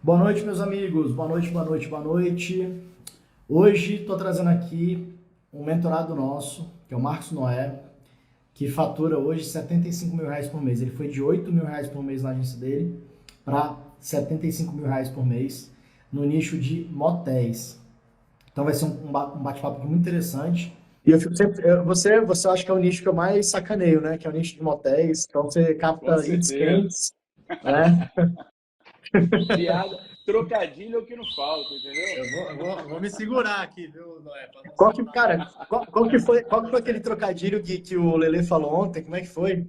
Boa noite, meus amigos. Boa noite, boa noite, boa noite. Hoje estou trazendo aqui um mentorado nosso, que é o Marcos Noé, que fatura hoje R$ 75.000 por mês. Ele foi de R$ 8.000 por mês na agência dele para R$ 75.000 por mês no nicho de motéis. Então vai ser um bate-papo muito interessante. E eu fico sempre, você acha que é o nicho que eu mais sacaneio, né? Que é o nicho de motéis. Então você Com capta leads certeza. quentes, né? Piada, trocadilho é o que não falta, entendeu? Eu vou me segurar aqui, viu, Noé? Para não Qual que, soltar cara, qual que foi aquele trocadilho que o Lele falou ontem? Como é que foi?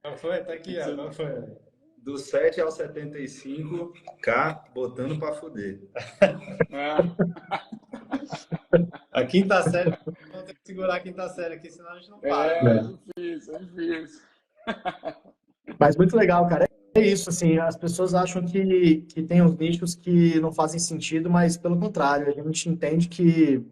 Não foi? Tá aqui, ó. Não foi. Do 7 ao 75, K botando pra fuder. Ah, A quinta série, vamos ter que segurar a quinta série aqui, senão a gente não para. é É. difícil, é difícil. Mas muito legal, cara. É isso, assim, as pessoas acham que tem uns nichos que não fazem sentido, mas pelo contrário, a gente entende que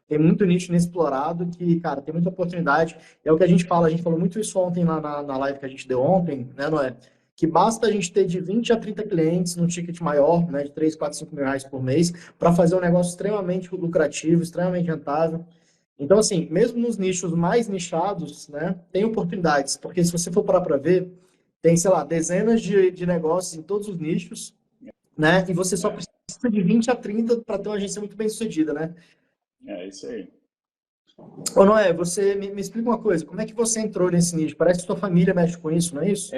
tem muito nicho inexplorado, que, cara, tem muita oportunidade. É o que a gente fala, a gente falou muito isso ontem na live que a gente deu ontem, né, Noé? Que basta a gente ter de 20 a 30 clientes num ticket maior, né, de 3, 4, R$ 5.000 por mês, para fazer um negócio extremamente lucrativo, extremamente rentável. Então, assim, mesmo nos nichos mais nichados, né, tem oportunidades, porque se você for parar para ver, tem, sei lá, dezenas de negócios em todos os nichos, né, e você só É, precisa de 20 a 30 para ter uma agência muito bem sucedida, né? é isso aí. Ô, Noé, você me explica uma coisa, como é que você entrou nesse nicho? Parece que sua família mexe com isso, não é isso?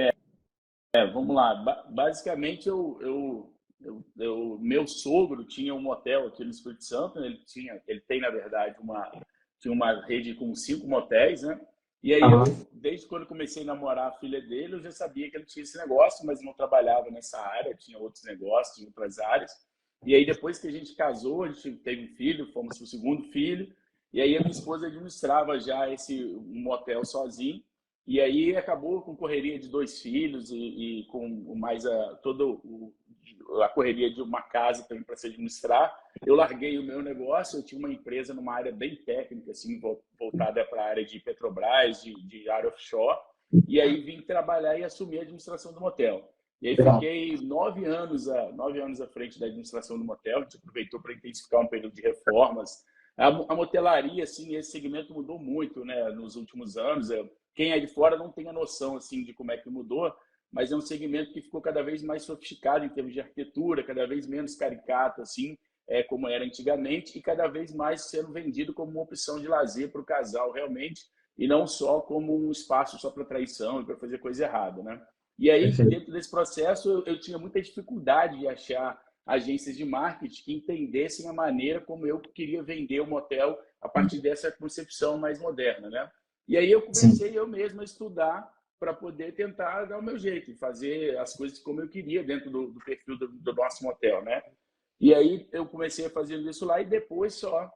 Vamos lá. Basicamente, meu sogro tinha um motel aqui no Espírito Santo, né? Ele tem, na verdade, tinha uma rede com 5 motéis, né? E aí Aham. desde quando eu comecei a namorar a filha dele, eu já sabia que ele tinha esse negócio, mas não trabalhava nessa área, tinha outros negócios, tinha outras áreas. E aí depois que a gente casou, a gente teve um filho, fomos para o segundo filho, e aí a minha esposa administrava já esse motel sozinho. E aí acabou com correria de 2 filhos e com mais a correria de uma casa também para se administrar. Eu larguei o meu negócio, eu tinha uma empresa numa área bem técnica, assim, voltada para a área de Petrobras, de área offshore, e aí vim trabalhar e assumir a administração do motel. E aí Legal. fiquei 9 anos à frente da administração do motel, a gente aproveitou para intensificar um período de reformas. A motelaria, assim, esse segmento mudou muito, né, nos últimos anos. Quem é de fora não tem a noção assim de como é que mudou, mas é um segmento que ficou cada vez mais sofisticado em termos de arquitetura, cada vez menos caricato assim, como era antigamente, e cada vez mais sendo vendido como uma opção de lazer para o casal realmente, e não só como um espaço só para traição e para fazer coisa errada, né? E aí, Perfeito. dentro desse processo, eu tinha muita dificuldade de achar agências de marketing que entendessem a maneira como eu queria vender o motel a partir dessa concepção mais moderna, né? E aí eu Sim. comecei eu mesmo a estudar para poder tentar dar o meu jeito, fazer as coisas como eu queria dentro do perfil do nosso motel, né? E aí eu comecei a fazer isso lá e depois só,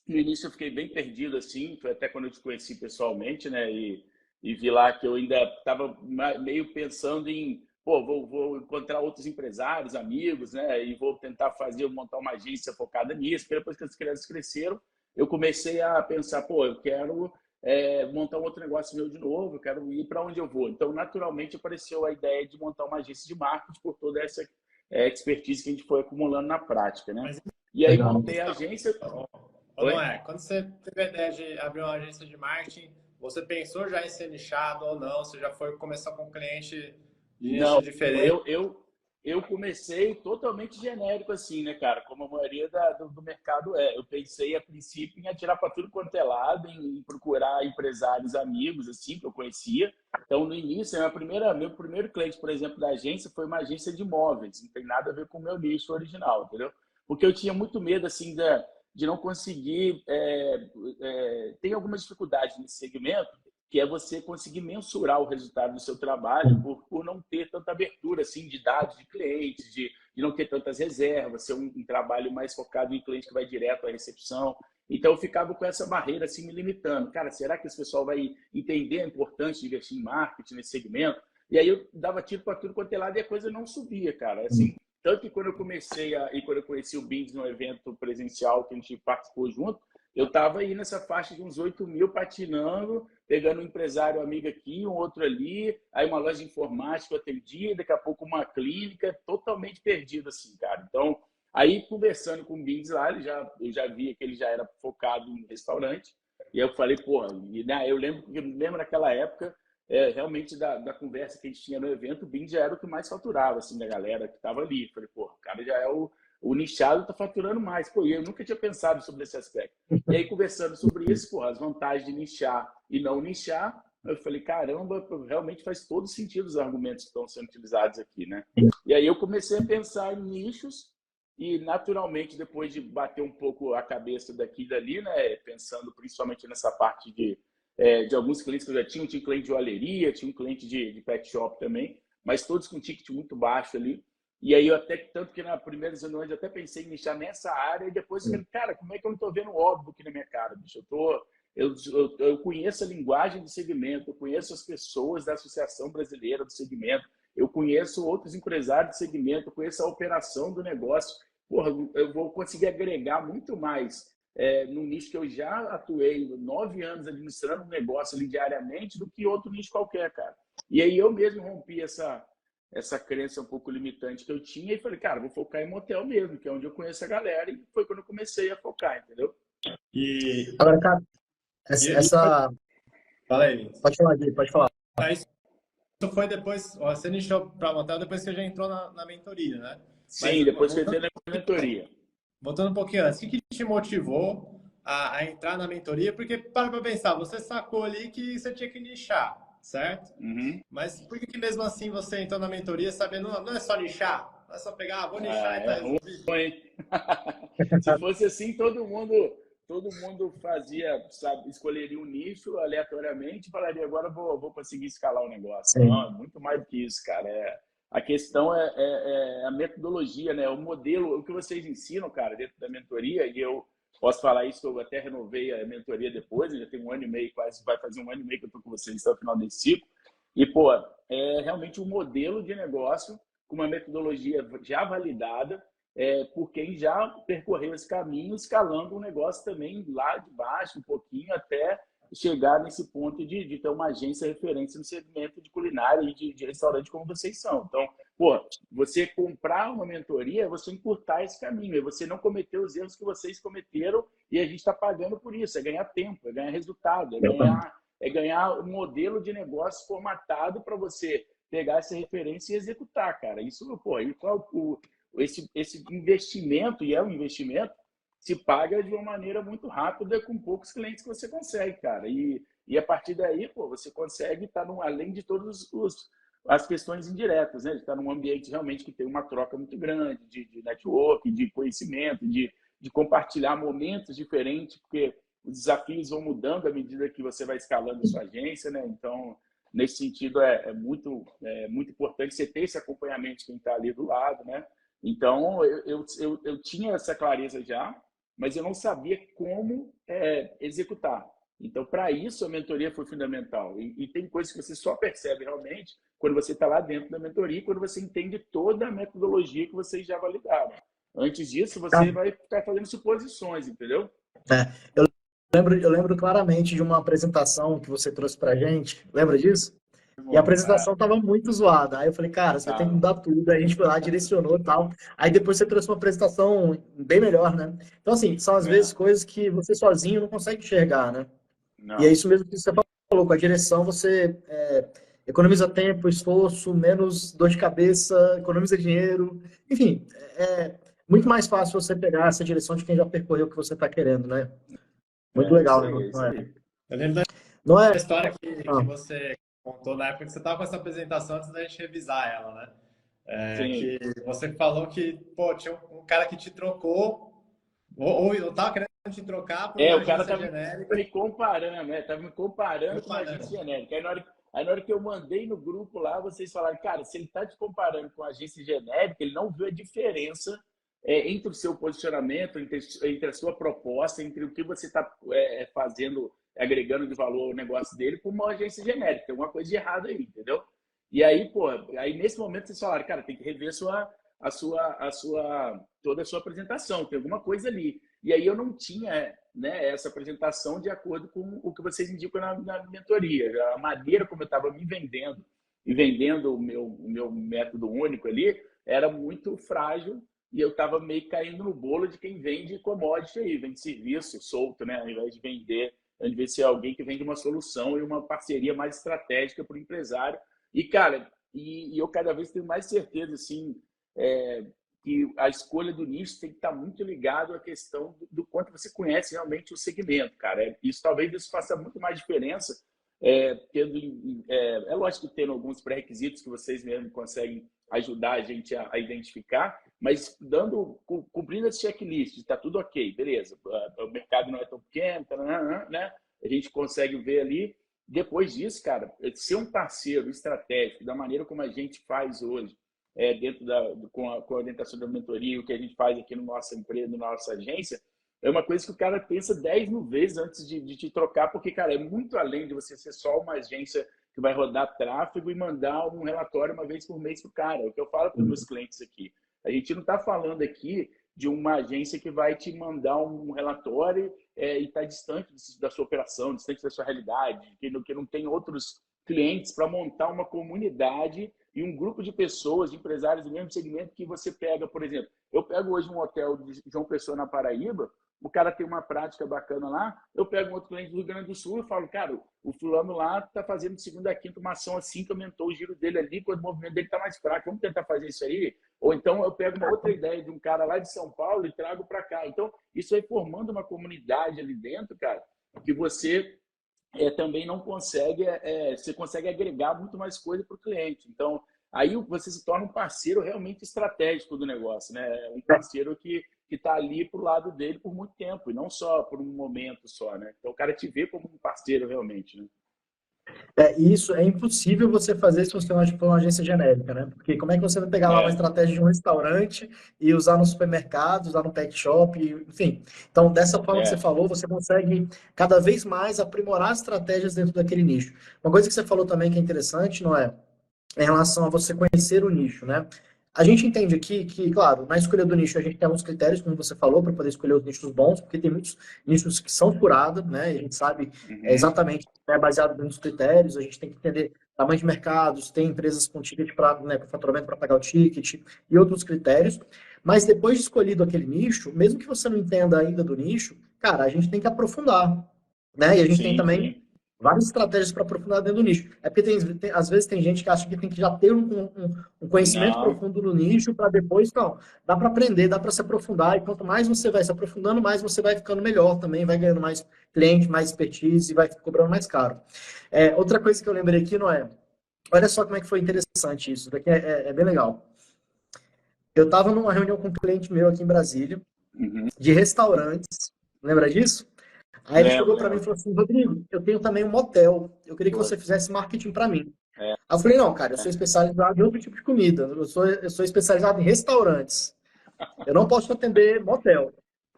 no início eu fiquei bem perdido assim, foi até quando eu te conheci pessoalmente, né? E vi lá que eu ainda estava meio pensando em, pô, vou encontrar outros empresários, amigos, né? E vou tentar montar uma agência focada nisso. Porque depois que as crianças cresceram, eu comecei a pensar, pô, eu quero montar um outro negócio meu de novo, eu quero ir para onde eu vou. Então, naturalmente, apareceu a ideia de montar uma agência de marketing por toda essa expertise que a gente foi acumulando na prática, né? Mas E aí Legal. montei a agência. ô, Oi? Noé, quando você teve a ideia de abrir uma agência de marketing, você pensou já em ser nichado ou não? Você já foi começar com um cliente de nicho Não, diferente? eu comecei totalmente genérico assim, né, cara? Como a maioria do mercado é. Eu pensei a princípio em atirar para tudo quanto é lado, em procurar empresários amigos, assim, que eu conhecia. Então, no início, meu primeiro cliente, por exemplo, da agência foi uma agência de imóveis. Não tem nada a ver com o meu nicho original, entendeu? Porque eu tinha muito medo, assim, de não conseguir. Tem algumas dificuldades nesse segmento, que é você conseguir mensurar o resultado do seu trabalho por não ter tanta abertura assim, de dados de clientes, de não ter tantas reservas, ser um trabalho mais focado em cliente que vai direto à recepção. Então, eu ficava com essa barreira assim, me limitando. Cara, será que esse pessoal vai entender a importância de investir em marketing nesse segmento? E aí eu dava tiro para tudo quanto é lado e a coisa não subia, cara. Assim, tanto que quando eu comecei e quando eu conheci o Bins no evento presencial que a gente participou junto, eu estava aí nessa faixa de uns 8 mil patinando, pegando um empresário amigo aqui, um outro ali, aí uma loja de informática eu atendia, daqui a pouco uma clínica, totalmente perdido assim, cara. Então, aí conversando com o Biggs lá, eu já via que ele já era focado em restaurante, e aí eu falei, porra, eu lembro naquela época, realmente da conversa que a gente tinha no evento, o Biggs já era o que mais faturava, assim, da galera que estava ali. Eu falei, porra, o cara já é o nichado, tá faturando mais. Pô, e eu nunca tinha pensado sobre esse aspecto. E aí, conversando sobre isso, pô, as vantagens de nichar e não nichar, eu falei, caramba, realmente faz todo sentido os argumentos que estão sendo utilizados aqui, né? E aí eu comecei a pensar em nichos e, naturalmente, depois de bater um pouco a cabeça daqui e dali, né, pensando principalmente nessa parte de alguns clientes que eu já tinha cliente de joalheria, tinha um cliente de pet shop também, mas todos com ticket muito baixo ali. E aí, tanto que na primeira reunião eu até pensei em nichar nessa área e depois eu falei, cara, como é que eu não estou vendo óbvio aqui na minha cara, bicho? Eu conheço a linguagem do segmento, eu conheço as pessoas da Associação Brasileira do Segmento, eu conheço outros empresários do segmento, eu conheço a operação do negócio. Porra, eu vou conseguir agregar muito mais num nicho que eu já atuei 9 anos administrando um negócio ali diariamente do que outro nicho qualquer, cara. E aí eu mesmo rompi essa crença um pouco limitante que eu tinha e falei, cara, vou focar em motel mesmo, que é onde eu conheço a galera, e foi quando eu comecei a focar, entendeu? Agora, cara, essa... Fala aí, Vinícius. Pode falar, Gui, pode falar. Isso foi depois, você nichou para motel depois que já entrou na mentoria, né? Sim, mas, depois que eu entrei na mentoria. Voltando um pouquinho antes, o que te motivou a entrar na mentoria? Porque, para pensar, você sacou ali que você tinha que nichar, certo? Uhum. Mas por que mesmo assim você entrou na mentoria sabendo, não é só nichar? Não é só pegar, vou nichar e tá resolvido. Se fosse assim, todo mundo fazia, sabe, escolheria um nicho aleatoriamente e falaria, agora vou conseguir escalar o negócio. Sim. Não, é muito mais do que isso, cara. A questão é a metodologia, né? O modelo, o que vocês ensinam, cara, dentro da mentoria, e eu posso falar isso, que eu até renovei a mentoria depois, já tem 1 ano e meio, quase vai fazer 1 ano e meio que eu estou com vocês até o final desse ciclo. E, pô, é realmente um modelo de negócio com uma metodologia já validada, por quem já percorreu esse caminho, escalando um negócio também lá de baixo, um pouquinho, até chegar nesse ponto de ter uma agência referência no segmento de culinária e de restaurante como vocês são. Então, pô, você comprar uma mentoria é você encurtar esse caminho, é você não cometer os erros que vocês cometeram e a gente está pagando por isso, é ganhar tempo, é ganhar resultado, é ganhar um modelo de negócio formatado para você pegar essa referência e executar, cara. Isso, pô, esse investimento, e é um investimento, se paga de uma maneira muito rápida com poucos clientes que você consegue, cara. E a partir daí, pô, você consegue estar além de todas as questões indiretas, né? Estar num ambiente realmente que tem uma troca muito grande de network, de conhecimento, de compartilhar momentos diferentes, porque os desafios vão mudando à medida que você vai escalando a sua agência, né? Então, nesse sentido, é muito importante você ter esse acompanhamento de quem está ali do lado, né? Então, eu tinha essa clareza já, mas eu não sabia como executar. Então, para isso, a mentoria foi fundamental. E tem coisas que você só percebe realmente quando você está lá dentro da mentoria, quando você entende toda a metodologia que vocês já validaram. Antes disso, você vai ficar fazendo suposições, entendeu? Eu lembro claramente de uma apresentação que você trouxe pra gente. Lembra disso? E a apresentação estava muito zoada. Aí eu falei, cara, você vai ter que mudar tudo. Aí a gente foi lá, direcionou e tal. Aí depois você trouxe uma apresentação bem melhor, né? Então, assim, são às vezes coisas que você sozinho não consegue enxergar, né? Não. E é isso mesmo que você falou. Com a direção, você economiza tempo, esforço, menos dor de cabeça, economiza dinheiro. Enfim, é muito mais fácil você pegar essa direção de quem já percorreu o que você está querendo, né? Muito legal, né? Isso aí. Eu lembro Não da é... história que você contou na época que você estava com essa apresentação antes da gente revisar ela, né? Que você falou que, pô, tinha um cara que te trocou, ou eu tava querendo te trocar por uma o cara agência tava genérica. me comparando, tava me comparando com uma agência genérica. Aí na hore que eu mandei no grupo lá, vocês falaram, cara, se ele tá te comparando com a agência genérica, ele não viu a diferença entre o seu posicionamento, entre a sua proposta, entre o que você está fazendo, agregando de valor ao negócio dele, com uma agência genérica. Tem alguma coisa de errado aí, entendeu? E aí, pô, nesse momento vocês falaram, cara, tem que rever toda a sua apresentação, tem alguma coisa ali. E aí eu não tinha né, essa apresentação de acordo com o que vocês indicam na mentoria. A maneira como eu estava me vendendo e vendendo o meu método único ali era muito frágil e eu estava meio caindo no bolo de quem vende commodity aí, vende serviço solto, né, ao invés de vender, ao invés de ser alguém que vende uma solução e uma parceria mais estratégica para o empresário. E, cara, eu cada vez tenho mais certeza, assim, que a escolha do nicho tem que estar muito ligado à questão do quanto você conhece realmente o segmento, cara. Isso talvez faça muito mais diferença, é lógico que tendo alguns pré-requisitos que vocês mesmos conseguem ajudar a gente a identificar, mas cumprindo esse checklist, está tudo ok, beleza, o mercado não é tão pequeno, né? A gente consegue ver ali. Depois disso, cara, ser um parceiro estratégico da maneira como a gente faz hoje, dentro com a orientação da mentoria, o que a gente faz aqui na nossa empresa, na nossa agência, é uma coisa que o cara pensa 10 mil vezes antes de te trocar, porque, cara, é muito além de você ser só uma agência que vai rodar tráfego e mandar um relatório uma vez por mês para o cara. É o que eu falo para os meus clientes aqui. A gente não está falando aqui de uma agência que vai te mandar um relatório e está distante da sua operação, distante da sua realidade, que não tem outros clientes para montar uma comunidade e um grupo de pessoas, de empresários do mesmo segmento que você pega, por exemplo. Eu pego hoje um hotel de João Pessoa, na Paraíba, o cara tem uma prática bacana lá, eu pego um outro cliente do Rio Grande do Sul e falo, cara, o fulano lá está fazendo de segunda a quinta uma ação assim que aumentou o giro dele ali, quando o movimento dele está mais fraco, vamos tentar fazer isso aí? Ou então eu pego uma outra ideia de um cara lá de São Paulo e trago para cá. Então, isso aí formando uma comunidade ali dentro, cara, que você também não consegue, você consegue agregar muito mais coisa para o cliente. Então, aí você se torna um parceiro realmente estratégico do negócio, né? Um parceiro que está ali para o lado dele por muito tempo, e não só por um momento só, né? Então, o cara te vê como um parceiro realmente, né? Isso é impossível você fazer se você for uma agência genérica, né? Porque como é que você vai pegar lá uma estratégia de um restaurante e usar no supermercado, usar no pet shop, enfim. Então, dessa forma que você falou, você consegue cada vez mais aprimorar as estratégias dentro daquele nicho. Uma coisa que você falou também que é interessante, não é? Em relação a você conhecer o nicho, né? A gente entende aqui que, claro, na escolha do nicho a gente tem alguns critérios, como você falou, para poder escolher os nichos bons, porque tem muitos nichos que são furados, né? E a gente sabe exatamente, baseado nos critérios, a gente tem que entender tamanho de mercados, tem empresas com ticket para, né, com faturamento para pagar o ticket e outros critérios. Mas depois de escolhido aquele nicho, mesmo que você não entenda ainda do nicho, cara, a gente tem que aprofundar, né? E a gente tem também várias estratégias para aprofundar dentro do nicho. É porque às vezes tem gente que acha que tem que já ter um conhecimento profundo no nicho para depois, não. Dá para aprender, dá para se aprofundar, e quanto mais você vai se aprofundando, mais você vai ficando melhor também, vai ganhando mais cliente, mais expertise e vai cobrando mais caro. Outra coisa que eu lembrei aqui, não é? Olha só como é que foi interessante isso, daqui é bem legal. Eu estava numa reunião com um cliente meu aqui em Brasília, de restaurantes, lembra disso? Aí ele chegou para mim e falou assim, Rodrigo, eu tenho também um motel, eu queria que você fizesse marketing para mim. Aí eu falei, não, cara, eu sou especializado em outro tipo de comida, eu sou especializado em restaurantes, eu não posso atender motel.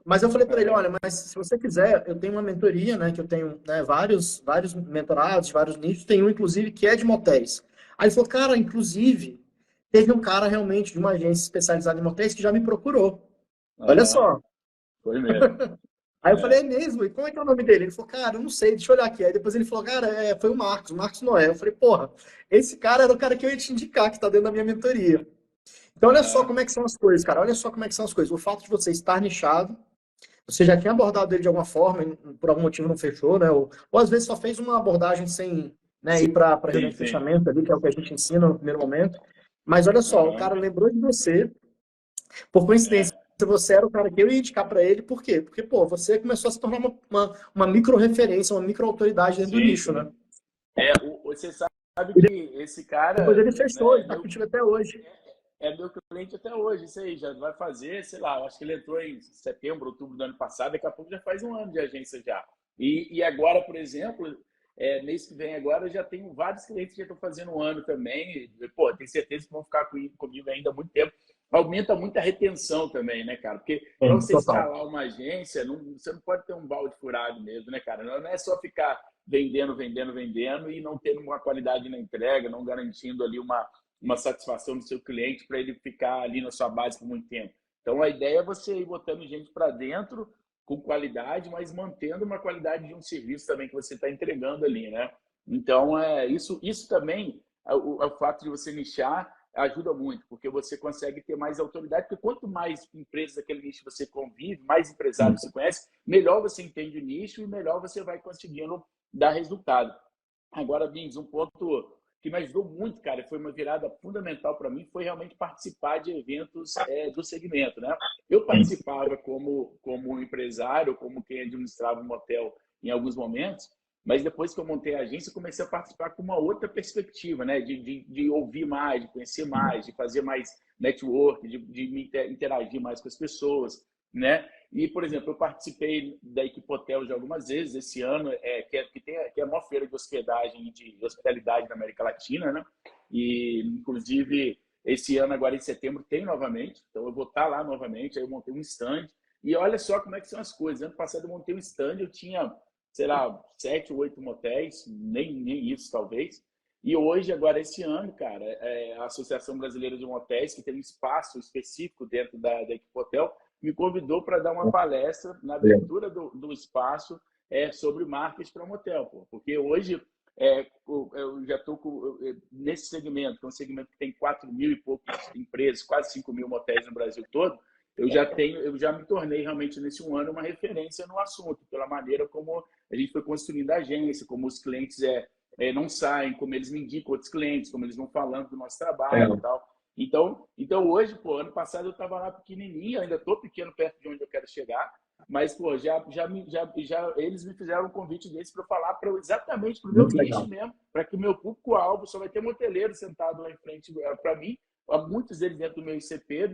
Mas eu falei para ele, olha, mas se você quiser, eu tenho uma mentoria, né, que eu tenho, né, vários mentorados, vários nichos, tem um, inclusive, que é de motéis. Aí ele falou, cara, inclusive, teve um cara realmente de uma agência especializada em motéis que já me procurou. Olha só. Foi mesmo. Aí eu falei, é mesmo? E como é que é o nome dele? Ele falou, cara, eu não sei, deixa eu olhar aqui. Aí depois ele falou, cara, foi o Marcos Noé. Eu falei, porra, esse cara era o cara que eu ia te indicar, que tá dentro da minha mentoria. Então olha só como é que são as coisas, cara. Olha só como é que são as coisas. O fato de você estar nichado, você já tinha abordado ele de alguma forma, e por algum motivo não fechou, né? Ou às vezes só fez uma abordagem sem, né, ir para reunião de fechamento ali, que é o que a gente ensina no primeiro momento. Mas olha só, o cara lembrou de você, por coincidência, você era o cara que eu ia indicar para ele, por quê? Porque, pô, você começou a se tornar uma micro-referência, uma micro-autoridade dentro do nicho, né? Você sabe que esse cara... Depois ele fechou, né, ele tá contigo até hoje. É meu cliente até hoje, isso aí, já vai fazer, sei lá, acho que ele entrou em setembro, outubro do ano passado, daqui a pouco já faz um ano de agência já. E agora, por exemplo, mês que vem agora, eu já tenho vários clientes que já estão fazendo um ano também, e, pô, tenho certeza que vão ficar comigo ainda há muito tempo. Aumenta muito a retenção também, né, cara? Porque para você escalar uma agência, você não pode ter um balde furado mesmo, né, cara? Não é só ficar vendendo e não tendo uma qualidade na entrega, não garantindo ali uma satisfação do seu cliente para ele ficar ali na sua base por muito tempo. Então, a ideia é você ir botando gente para dentro com qualidade, mas mantendo uma qualidade de um serviço também que você está entregando ali, né? Então, isso também, o fato de você nichar, ajuda muito, porque você consegue ter mais autoridade, porque quanto mais empresas daquele nicho você convive, mais empresários você conhece, melhor você entende o nicho e melhor você vai conseguindo dar resultado. Agora, Bins, um ponto que me ajudou muito, cara, foi uma virada fundamental para mim, foi realmente participar de eventos do segmento, né? Eu participava como empresário, como quem administrava um hotel em alguns momentos, mas depois que eu montei a agência, eu comecei a participar com uma outra perspectiva, né? De ouvir mais, de conhecer mais, de fazer mais network, de me interagir mais com as pessoas, né? E, por exemplo, eu participei da Equipe Hotel já algumas vezes esse ano, que é a maior feira de hospedagem e de hospitalidade da América Latina, né? E, inclusive, esse ano, agora em setembro, tem novamente. Então, eu vou estar lá novamente. Aí eu montei um stand. E olha só como é que são as coisas. Ano passado, eu montei um stand, eu tinha, sei lá, 7 ou 8 motéis, nem isso, talvez. E hoje, agora esse ano, cara, a Associação Brasileira de Motéis, que tem um espaço específico dentro da Equipe Hotel, me convidou para dar uma palestra na abertura do espaço sobre marketing para motel, pô. Porque hoje eu já estou nesse segmento, que é um segmento que tem 4 mil e poucas empresas, quase 5 mil motéis no Brasil todo. Eu já me tornei realmente nesse um ano uma referência no assunto, pela maneira como a gente foi construindo a agência, como os clientes não saem, como eles me indicam outros clientes, como eles vão falando do nosso trabalho e tal. Então hoje, pô, ano passado eu estava lá pequenininho, ainda estou pequeno perto de onde eu quero chegar, mas, pô, já eles me fizeram um convite desse para falar exatamente para o meu nicho mesmo, para que o meu público-alvo só vai ter moteleiro sentado lá em frente para mim, muitos deles dentro do meu ICP,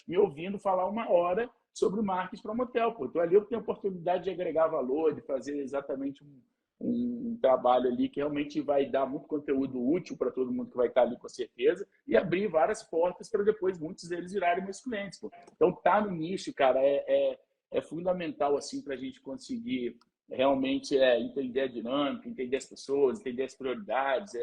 me ouvindo falar uma hora sobre marketing para motel, pô. Então ali eu tenho a oportunidade de agregar valor, de fazer exatamente um trabalho ali que realmente vai dar muito conteúdo útil para todo mundo que vai estar ali, com certeza, e abrir várias portas para depois muitos deles virarem meus clientes. Pô. Então, tá no nicho, cara, é fundamental assim, para a gente conseguir realmente entender a dinâmica, entender as pessoas, entender as prioridades.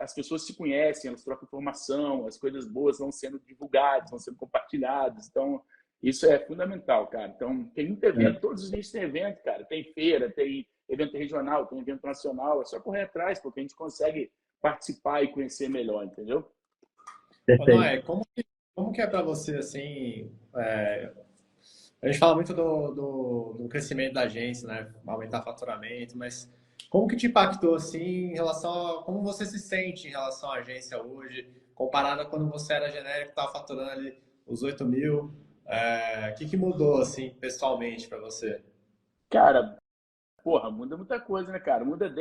As pessoas se conhecem, elas trocam informação, as coisas boas vão sendo divulgadas, vão sendo compartilhadas. Então, isso é fundamental, cara. Então, tem muito evento, todos os nichos têm evento, cara. Tem feira, tem evento regional, tem evento nacional, é só correr atrás, porque a gente consegue participar e conhecer melhor, entendeu? Noé, como que é para você, assim, a gente fala muito do crescimento da agência, né, aumentar faturamento, mas como que te impactou, assim, em relação a como você se sente em relação à agência hoje, comparado a quando você era genérico, estava faturando ali os 8 mil, o que mudou, assim, pessoalmente para você? Cara, porra, muda muita coisa, né, cara? Muda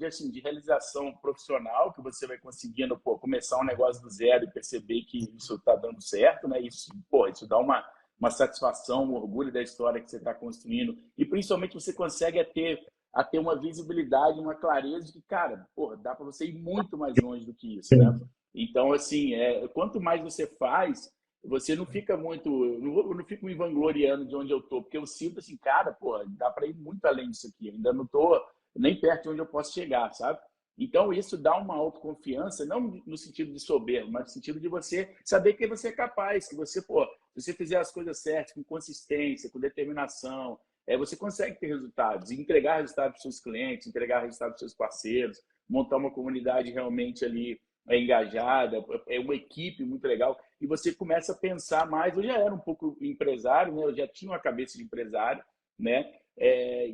assim, de realização profissional, que você vai conseguindo, pô, começar um negócio do zero e perceber que isso tá dando certo, né? Isso dá uma satisfação, um orgulho da história que você está construindo. E principalmente você consegue ter uma visibilidade, uma clareza de que, cara, porra, dá para você ir muito mais longe do que isso, né? Então, assim, quanto mais você faz, você não fica muito, eu não fico me vangloriando de onde eu tô, porque eu sinto assim, cara, pô, dá para ir muito além disso aqui, ainda não tô nem perto de onde eu posso chegar, sabe? Então isso dá uma autoconfiança, não no sentido de soberba, mas no sentido de você saber que você é capaz, que você, pô, se você fizer as coisas certas, com consistência, com determinação, você consegue ter resultados, e entregar resultados para os seus clientes, entregar resultados para os seus parceiros, montar uma comunidade realmente ali engajada, uma equipe muito legal, e você começa a pensar mais. Eu já era um pouco empresário, né? Eu já tinha uma cabeça de empresário, né?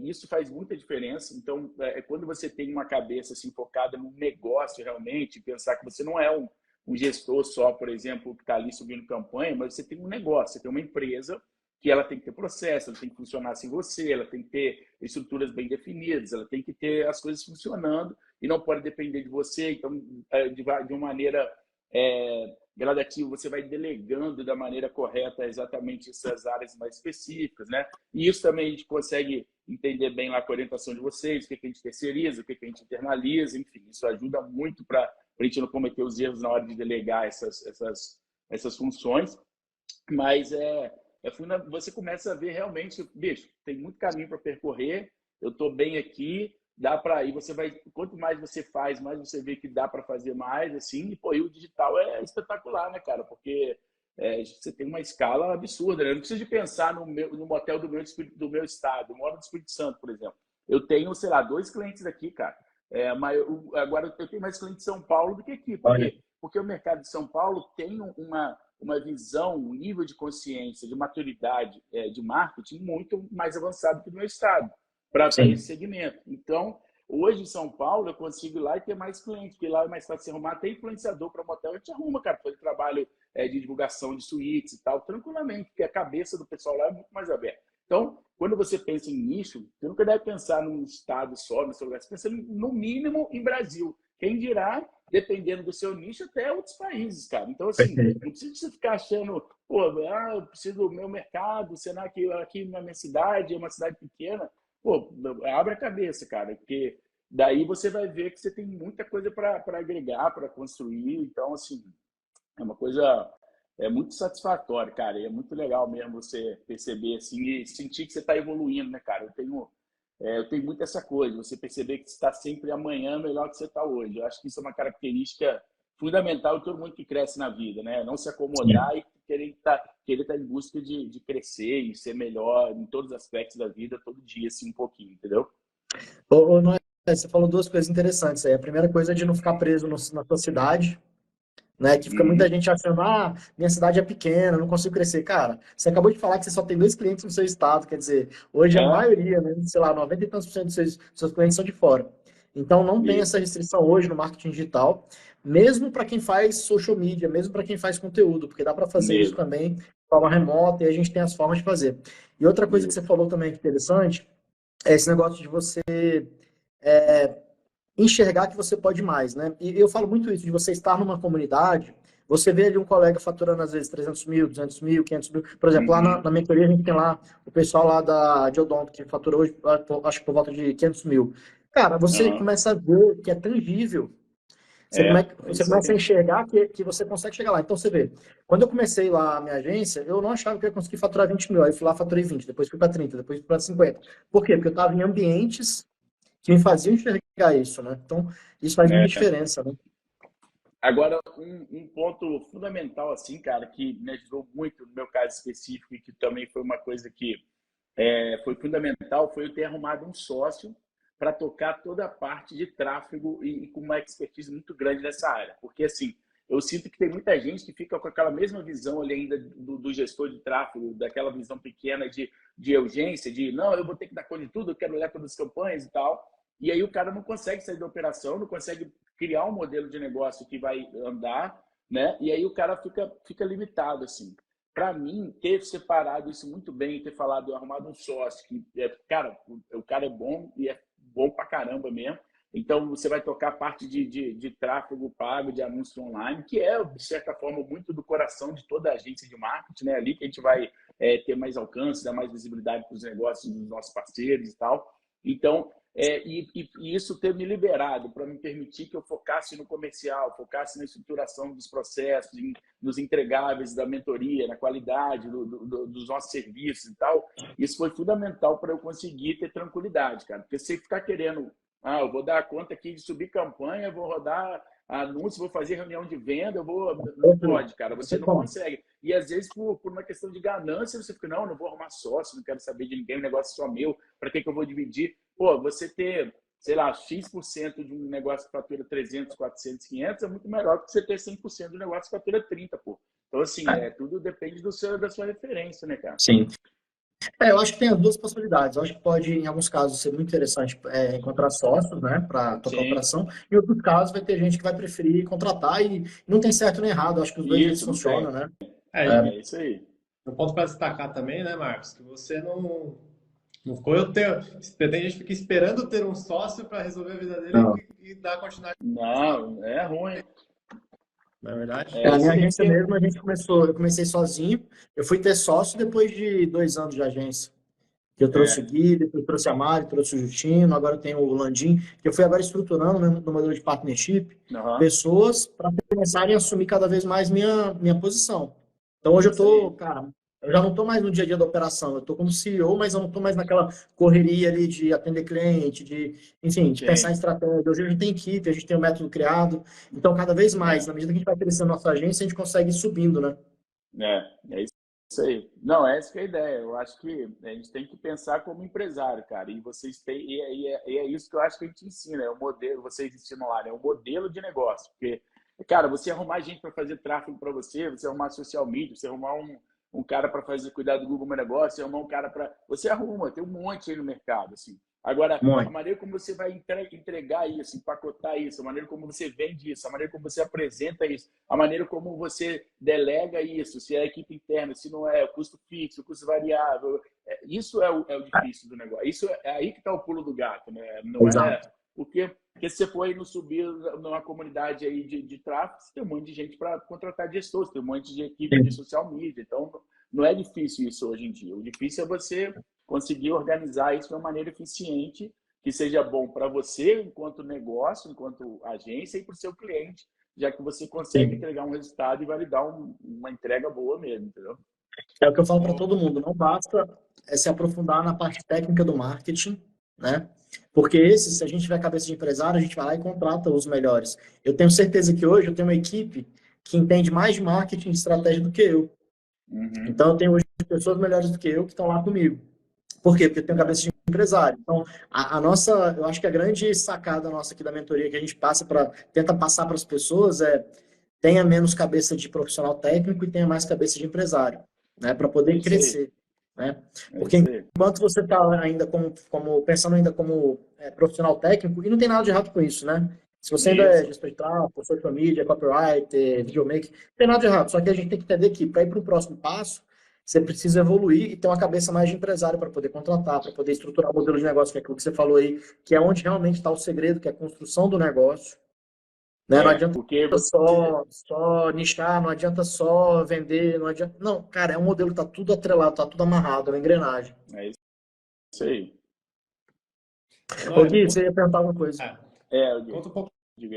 Isso faz muita diferença. Então, quando você tem uma cabeça assim, focada no negócio realmente, pensar que você não é um gestor só, por exemplo, que está ali subindo campanha, mas você tem um negócio, você tem uma empresa que ela tem que ter processo, ela tem que funcionar sem você, ela tem que ter estruturas bem definidas, ela tem que ter as coisas funcionando e não pode depender de você. Então, de uma maneira gradativa, você vai delegando da maneira correta exatamente essas áreas mais específicas, né? E isso também a gente consegue entender bem lá com a orientação de vocês, o que a gente terceiriza, o que a gente internaliza, enfim, isso ajuda muito para a gente não cometer os erros na hora de delegar essas funções. Mas você começa a ver realmente, bicho, tem muito caminho para percorrer, eu estou bem aqui, dá para ir, quanto mais você faz, mais você vê que dá para fazer mais, assim, e o digital é espetacular, né, cara? Porque você tem uma escala absurda, né? Não precisa de pensar no motel do meu estado. Eu moro no Espírito Santo, por exemplo. Eu tenho, sei lá, 2 clientes aqui, cara. Agora eu tenho mais clientes de São Paulo do que aqui. Por Olha, quê? Porque o mercado de São Paulo tem uma visão, um nível de consciência, de maturidade de marketing muito mais avançado que no meu estado, para sim. esse segmento. Então, hoje em São Paulo, eu consigo ir lá e ter mais clientes, porque lá é mais fácil se arrumar. Tem influenciador para motel, a gente arruma, cara, fazer trabalho de divulgação de suítes e tal, tranquilamente, porque a cabeça do pessoal lá é muito mais aberta. Então, quando você pensa em nicho, você nunca deve pensar num estado só, no seu lugar. Você pensa, no mínimo, em Brasil. Quem dirá, dependendo do seu nicho, até outros países, cara. Então, assim, Perfeito. não precisa você ficar achando, pô, eu preciso do meu mercado, será que aqui na minha cidade, é uma cidade pequena? Pô, abre a cabeça, cara, porque daí você vai ver que você tem muita coisa para agregar, para construir. Então, assim, é uma coisa muito satisfatória, cara. E é muito legal mesmo você perceber assim e sentir que você está evoluindo, né, cara? Eu tenho muito essa coisa, você perceber que você está sempre amanhã melhor que você está hoje. Eu acho que isso é uma característica fundamental de todo mundo que cresce na vida, né? Não se acomodar e querer estar em busca de crescer e ser melhor em todos os aspectos da vida, todo dia, assim, um pouquinho, entendeu? Noé, você falou duas coisas interessantes aí. A primeira coisa é de não ficar preso na sua cidade, né? Que fica muita Uhum. gente achando, minha cidade é pequena, não consigo crescer. Cara, você acabou de falar que você só tem 2 clientes no seu estado, quer dizer, hoje a É, maioria, né, sei lá, 90 e tantos por cento dos seus clientes são de fora. Então não tem essa isso, restrição hoje no marketing digital, mesmo para quem faz social media, mesmo para quem faz conteúdo, porque dá para fazer isso mesmo, também de forma remota e a gente tem as formas de fazer. E outra coisa que você isso. falou também que é interessante é esse negócio de você enxergar que você pode mais, né? E eu falo muito isso, de você estar numa comunidade, você vê ali um colega faturando às vezes 300 mil, 200 mil, 500 mil. Por exemplo, lá na, Uhum. na mentoria a gente tem lá o pessoal lá de Odonto, que fatura hoje, acho que por volta de 500 mil. Cara, você Uhum. começa a ver que é tangível. É Você isso começa a aí. enxergar que você consegue chegar lá. Então, você vê, quando eu comecei lá a minha agência, eu não achava que eu ia conseguir faturar 20 mil. Aí eu fui lá, faturei 20, depois fui para 30, depois fui para 50. Por quê? Porque eu estava em ambientes que me faziam enxergar isso, né? Então, isso faz muita É. diferença, né? Agora, um ponto fundamental, assim, cara, que me ajudou muito no meu caso específico e que também foi uma coisa que foi fundamental, foi eu ter arrumado um sócio para tocar toda a parte de tráfego e com uma expertise muito grande nessa área. Porque, assim, eu sinto que tem muita gente que fica com aquela mesma visão ali ainda do gestor de tráfego, daquela visão pequena de urgência, de não, eu vou ter que dar conta de tudo, eu quero olhar todas as campanhas e tal. E aí o cara não consegue sair da operação, não consegue criar um modelo de negócio que vai andar, né? E aí o cara fica limitado, assim. Para mim, ter separado isso muito bem, ter falado, arrumado um sócio, que, cara, o cara é bom e é bom pra caramba mesmo. Então, você vai tocar a parte de tráfego pago, de anúncio online, que é, de certa forma, muito do coração de toda a agência de marketing, né? Ali que a gente vai ter mais alcance, dar mais visibilidade para os negócios dos nossos parceiros e tal. Então, e isso ter me liberado para me permitir que eu focasse no comercial, focasse na estruturação dos processos, nos entregáveis da mentoria, na qualidade dos nossos serviços e tal, isso foi fundamental para eu conseguir ter tranquilidade, cara. Porque se ficar querendo, eu vou dar conta aqui de subir campanha, vou rodar anúncio, vou fazer reunião de venda, não pode, cara, Não você tem não como. consegue. E às vezes, por uma questão de ganância, você fica, não vou arrumar sócio, não quero saber de ninguém, o negócio é só meu, para que eu vou dividir? Pô, você ter, sei lá, X% de um negócio que fatura 300, 400, 500 é muito melhor que você ter 100% do negócio que fatura 30, pô. Então, assim, tudo depende da sua referência, né, cara? Sim. Eu acho que tem as duas possibilidades. Eu acho que pode, em alguns casos, ser muito interessante encontrar sócios, né, para tocar a Sim, operação. Em outros casos, vai ter gente que vai preferir contratar e não tem certo nem errado. Eu acho que os dois jeitos isso, não funcionam, tem. né? E É isso aí. um ponto para destacar também, né, Marcos, que você não foi o teu. Tem gente que fica esperando ter um sócio para resolver a vida dele Não. e dar continuidade, Não, é ruim. na verdade. É A isso minha aí, agência porque mesmo, eu comecei sozinho. Eu fui ter sócio depois de 2 anos de agência. Que eu trouxe o é, Gui, depois trouxe a Mari, trouxe o Justino, agora tem o Landim, que eu fui agora estruturando, né, no modelo de partnership, uhum, pessoas para começarem a assumir cada vez mais minha posição. Então hoje eu isso tô, aí. cara, eu já não tô mais no dia a dia da operação, eu tô como CEO, mas eu não tô mais naquela correria ali de atender cliente, enfim, de pensar em Sim, estratégia. Hoje a gente tem equipe, a gente tem um método criado, então cada vez mais, é. na medida que a gente vai crescendo nossa agência, a gente consegue ir subindo, né? É isso aí. Não, essa que é a ideia. Eu acho que a gente tem que pensar como empresário, cara. E vocês têm, e é isso que eu acho que a gente ensina, é o modelo, vocês ensinam lá, né? O modelo de negócio. Porque, cara, você arrumar gente para fazer tráfego para você arrumar social media, você arrumar um cara para fazer cuidar do Google Meu Negócio, você arrumar um cara para. Você arruma, tem um monte aí no mercado, assim. Agora, a Muito. maneira como você vai entregar isso, empacotar isso, a maneira como você vende isso, a maneira como você apresenta isso, a maneira como você delega isso, se é a equipe interna, se não é, o custo fixo, o custo variável, isso é o difícil do negócio. Isso é aí que está o pulo do gato, né? Não é Exato. porque se você for aí no subir numa comunidade aí de tráfego, você tem um monte de gente para contratar gestores, tem um monte de equipe de Sim. social media, então não é difícil isso hoje em dia. O difícil é você conseguir organizar isso de uma maneira eficiente, que seja bom para você, enquanto negócio, enquanto agência, e para o seu cliente, já que você consegue Sim. entregar um resultado e validar uma entrega boa mesmo, entendeu? É o que eu falo para todo mundo, não basta se aprofundar na parte técnica do marketing, né? Porque se a gente tiver cabeça de empresário, a gente vai lá e contrata os melhores. Eu tenho certeza que hoje eu tenho uma equipe que entende mais de marketing e estratégia do que eu. Uhum. Então, eu tenho hoje pessoas melhores do que eu que estão lá comigo. Por quê? Porque eu tenho É, cabeça de empresário. Então, a nossa, eu acho que a grande sacada nossa aqui da mentoria que a gente tenta passar para as pessoas é tenha menos cabeça de profissional técnico e tenha mais cabeça de empresário, né? Para é poder isso aí. crescer, né? É Porque isso aí. enquanto você está ainda pensando ainda como profissional técnico, e não tem nada de errado com isso, né? Se você ainda é Isso. gestor de tráfego, social media, copywriter, videomaker, não tem nada de errado. Só que a gente tem que entender que para ir para o próximo passo, você precisa evoluir e ter uma cabeça mais de empresário para poder contratar, para poder estruturar o modelo de negócio, que é aquilo que você falou aí, que é onde realmente está o segredo, que é a construção do negócio, né? Não adianta Porque você. só nichar, não adianta só vender, não adianta. Não, cara, é um modelo que tá tudo atrelado, tá tudo amarrado, é uma engrenagem. É isso aí. Ô, Noé, Gui, você ia perguntar alguma coisa? é, Eu conta um pouco digo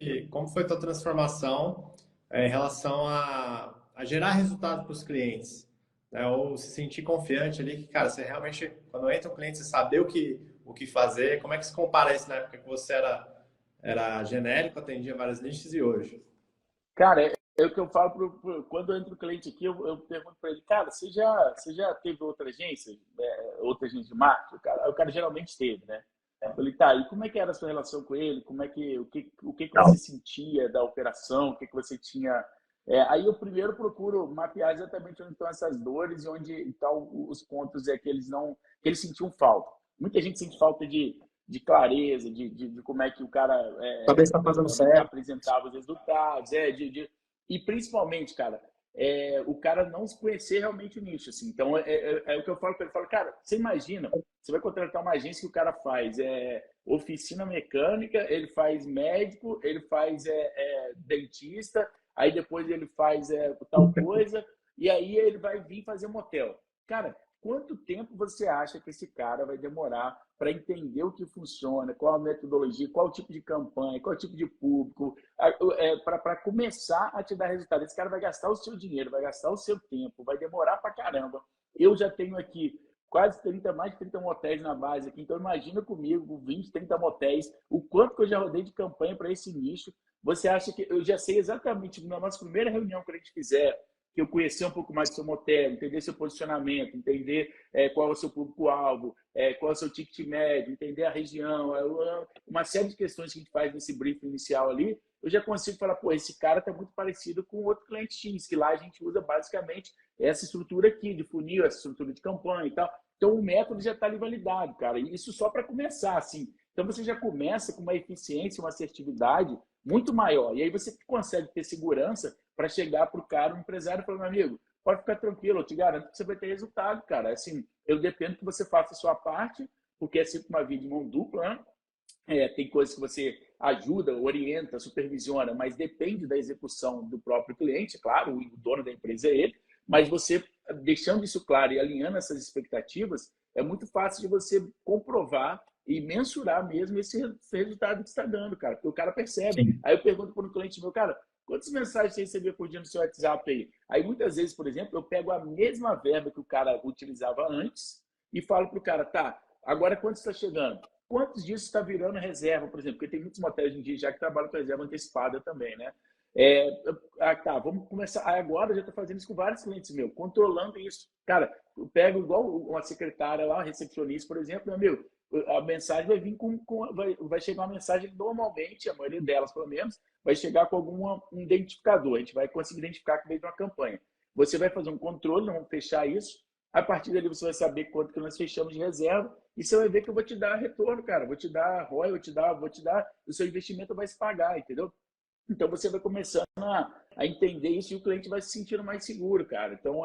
aí. como foi a tua transformação em relação a gerar resultado para os clientes, né? Ou se sentir confiante ali que, cara, você realmente, quando entra um cliente, você saber o que fazer. Como é que se compara isso na época que você era genérico, atendia várias nichos e hoje? Cara, é o que eu falo quando entra o cliente aqui, eu pergunto para ele, cara, você já teve outra agência, outra agência de marketing? O cara geralmente teve, né? Eu falei, tá, e como é que era a sua relação com ele? Como é que, o que você Não. sentia da operação? O que você tinha... aí eu primeiro procuro mapear exatamente onde estão essas dores e onde estão os pontos que eles sentiam falta. Muita gente sente falta de clareza, de como é que o cara Saber se tá fazendo certo. apresentava os resultados, e principalmente, cara, o cara não se conhecer realmente o nicho, assim. Então, é o que eu falo para ele, cara, você imagina, você vai contratar uma agência que o cara faz oficina mecânica, ele faz médico, ele faz dentista, aí depois ele faz tal coisa, e aí ele vai vir fazer motel. Cara, quanto tempo você acha que esse cara vai demorar para entender o que funciona, qual a metodologia, qual o tipo de campanha, qual o tipo de público, para começar a te dar resultado? Esse cara vai gastar o seu dinheiro, vai gastar o seu tempo, vai demorar para caramba. Eu já tenho aqui quase 30, mais de 30 motéis na base aqui, então imagina comigo, 20, 30 motéis, o quanto que eu já rodei de campanha para esse nicho. Você acha que eu já sei exatamente, na nossa primeira reunião que a gente fizer, que eu conhecer um pouco mais do seu motel, entender seu posicionamento, entender qual é o seu público-alvo, qual é o seu ticket médio, entender a região, uma série de questões que a gente faz nesse briefing inicial ali, eu já consigo falar, pô, esse cara está muito parecido com outro cliente X, que lá a gente usa basicamente essa estrutura aqui de funil, essa estrutura de campanha e tal. Então o método já está ali validado, cara. E isso só para começar, assim. Então você já começa com uma eficiência, uma assertividade muito maior. E aí você consegue ter segurança para chegar para o cara, um empresário, e falar, meu amigo, pode ficar tranquilo, eu te garanto que você vai ter resultado, cara. Assim, eu dependo que você faça a sua parte, porque é sempre uma via de mão dupla, né? Tem coisas que você ajuda, orienta, supervisiona, mas depende da execução do próprio cliente, claro, o dono da empresa é ele, mas você, deixando isso claro e alinhando essas expectativas, é muito fácil de você comprovar e mensurar mesmo esse resultado que está dando, cara, porque o cara percebe. Sim. Aí eu pergunto para um cliente meu, cara, quantas mensagens você recebia por dia no seu WhatsApp aí? Aí muitas vezes, por exemplo, eu pego a mesma verba que o cara utilizava antes e falo para o cara, tá, agora quanto está chegando? Quantos dias está virando reserva, por exemplo? Porque tem muitos motéis hoje em dia já que trabalham com reserva antecipada também, né? Tá, vamos começar. Agora eu já estou fazendo isso com vários clientes meus, controlando isso. Cara, eu pego igual uma secretária lá, uma recepcionista, por exemplo, meu, a mensagem vai vir vai chegar uma mensagem normalmente, a maioria delas pelo menos, vai chegar com algum identificador. A gente vai conseguir identificar que veio de uma campanha. Você vai fazer um controle, não vamos fechar isso. A partir dali você vai saber quanto que nós fechamos de reserva e você vai ver que eu vou te dar retorno, cara. Vou te dar ROI, vou te dar, o seu investimento vai se pagar, entendeu? Então você vai começando a entender isso e o cliente vai se sentindo mais seguro, cara. Então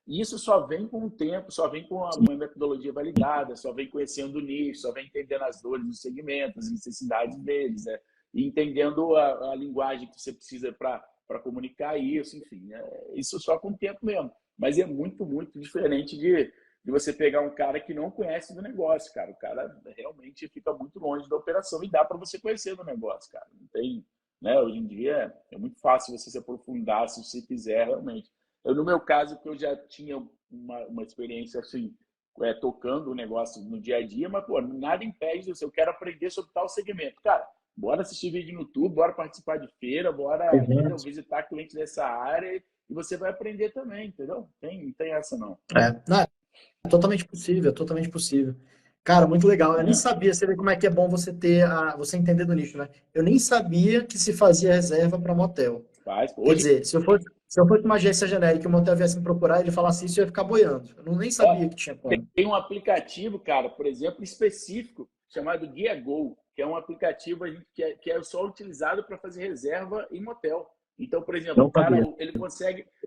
isso só vem com o tempo, só vem com uma metodologia validada, só vem conhecendo o nicho, só vem entendendo as dores dos segmentos, as necessidades deles, né? E entendendo a linguagem que você precisa para comunicar isso, enfim, isso só com o tempo mesmo. Mas é muito, muito diferente de você pegar um cara que não conhece do negócio, cara. O cara realmente fica muito longe da operação e dá para você conhecer do negócio, cara. Não tem, né? Hoje em dia é muito fácil você se aprofundar se você quiser realmente. No meu caso, que eu já tinha uma experiência assim, tocando o negócio no dia a dia, mas pô, nada impede disso. Eu quero aprender sobre tal segmento. Cara, bora assistir vídeo no YouTube, bora participar de feira, bora visitar clientes dessa área e você vai aprender também, entendeu? Não tem essa não. Não, é totalmente possível, é totalmente possível. Cara, muito legal. Eu nem sabia, você vê como é que é bom você você entender do nicho, né? Eu nem sabia que se fazia reserva para motel. Quer dizer, se eu fosse uma agência genérica e o motel viesse me procurar, ele falasse isso, eu ia ficar boiando. Eu nem sabia que tinha como. Tem um aplicativo, cara, por exemplo, específico, chamado GuiaGo, que é um aplicativo que é só utilizado para fazer reserva em motel. Então, por exemplo, Não o cara sabia.